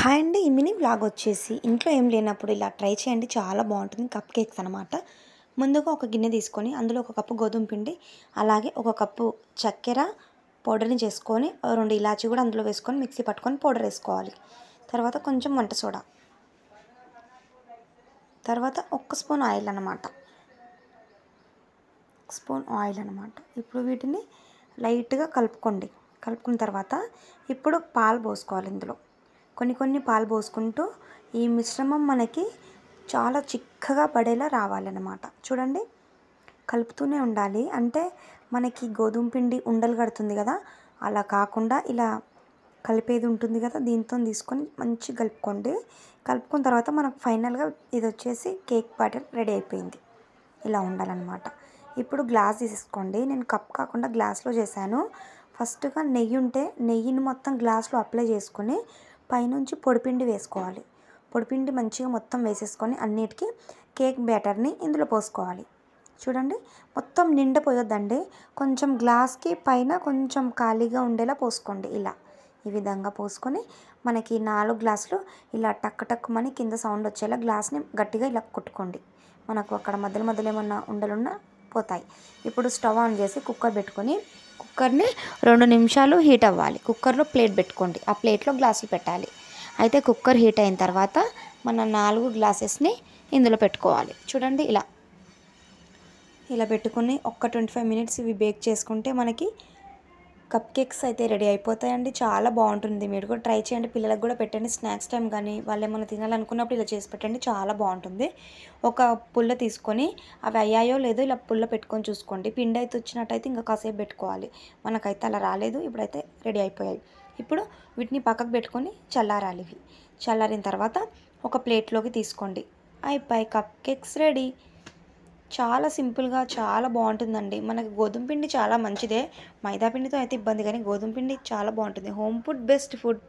Hi అండి. ఈ mini vlog వచ్చేసి ఇంట్లో ఏం లేనప్పుడు ఇలా ట్రై చేయండి. చాలా బాగుంటుంది. కప్ కేక్స్ అనమాట. ముందుగా ఒక గిన్నె తీసుకొని అందులో ఒక కప్పు గోధుమ పిండి, అలాగే ఒక కప్పు చక్కెర పౌడర్ని చేసుకొని 2 ఇలాచీ కూడా అందులో వేసుకొని మిక్సీ పట్టుకొని పౌడర్ వేసుకోవాలి. తర్వాత కొంచెం వంట సోడా, తర్వాత ఒక స్పూన్ ఆయిల్ అనమాట. ఇప్పుడు వీటిని లైట్గా కలుపుకోండి. కలుపుకున్న తర్వాత ఇప్పుడు పాలు పోసుకోవాలి. ఇందులో కొన్ని పాలు పోసుకుంటూ ఈ మిశ్రమం మనకి చాలా చిక్కగా పడేలా రావాలన్నమాట. చూడండి, కలుపుతూనే ఉండాలి. అంటే మనకి గోధుమ పిండి ఉండలు కడుతుంది కదా, అలా కాకుండా ఇలా కలిపేది ఉంటుంది కదా, దీంతో తీసుకొని మంచిగా కలుపుకోండి. కలుపుకున్న తర్వాత మనకు ఫైనల్గా ఇది వచ్చేసి కేక్ బ్యాటర్ రెడీ అయిపోయింది. ఇలా ఉండాలన్నమాట. ఇప్పుడు గ్లాస్ తీసుకోండి. నేను కప్ కాకుండా గ్లాస్లో చేశాను. ఫస్ట్గా నెయ్యి ఉంటే నెయ్యిని మొత్తం గ్లాస్లో అప్లై చేసుకొని పైనుంచి పొడిపిండి వేసుకోవాలి. పొడిపిండి మంచిగా మొత్తం వేసేసుకొని అన్నిటికీ కేక్ బ్యాటర్ని ఇందులో పోసుకోవాలి. చూడండి, మొత్తం నిండిపోయొద్దండి. కొంచెం గ్లాస్కి పైన కొంచెం ఖాళీగా ఉండేలా పోసుకోండి. ఈ విధంగా పోసుకొని మనకి 4 గ్లాసులు ఇలా టక్ టక్కుమని కింద సౌండ్ వచ్చేలా గ్లాస్ని గట్టిగా ఇలా కొట్టుకోండి. మనకు అక్కడ మధ్యలో ఏమన్నా ఉండలున్నా పోతాయి. ఇప్పుడు స్టవ్ ఆన్ చేసి కుక్కర్ పెట్టుకొని కుక్కర్ని 2 నిమిషాలు హీట్ అవ్వాలి. కుక్కర్లో ప్లేట్ పెట్టుకోండి. ఆ ప్లేట్లో గ్లాసులు పెట్టాలి. అయితే కుక్కర్ హీట్ అయిన తర్వాత మన 4 గ్లాసెస్ని ఇందులో పెట్టుకోవాలి. చూడండి, ఇలా పెట్టుకుని ఒక 25 మినిట్స్ ఇవి బేక్ చేసుకుంటే మనకి కప్ కేక్స్ అయితే రెడీ అయిపోతాయండి. చాలా బాగుంటుంది. మీరు కూడా ట్రై చేయండి. పిల్లలకు కూడా పెట్టండి. స్నాక్స్ టైం కానీ వాళ్ళు ఏమైనా తినాలనుకున్నప్పుడు ఇలా చేసి పెట్టండి. చాలా బాగుంటుంది. ఒక పుల్ల తీసుకొని అవి అయ్యాయో లేదో ఇలా పుల్ల పెట్టుకొని చూసుకోండి. పిండి అయితే వచ్చినట్టయితే ఇంకా కాసేపు పెట్టుకోవాలి. మనకైతే అలా రాలేదు. ఇప్పుడైతే రెడీ అయిపోయాయి. ఇప్పుడు వీటిని పక్కకు పెట్టుకొని చల్లారాలి. చల్లారిన తర్వాత ఒక ప్లేట్లోకి తీసుకోండి. అయిపోయి కప్ కేక్స్ రెడీ. చాలా సింపుల్గా చాలా బాగుంటుందండి. మనకి గోధుమ పిండి చాలా మంచిదే. మైదా పిండితో అయితే ఇబ్బంది, కానీ గోధుమ పిండి చాలా బాగుంటుంది. Home food best food.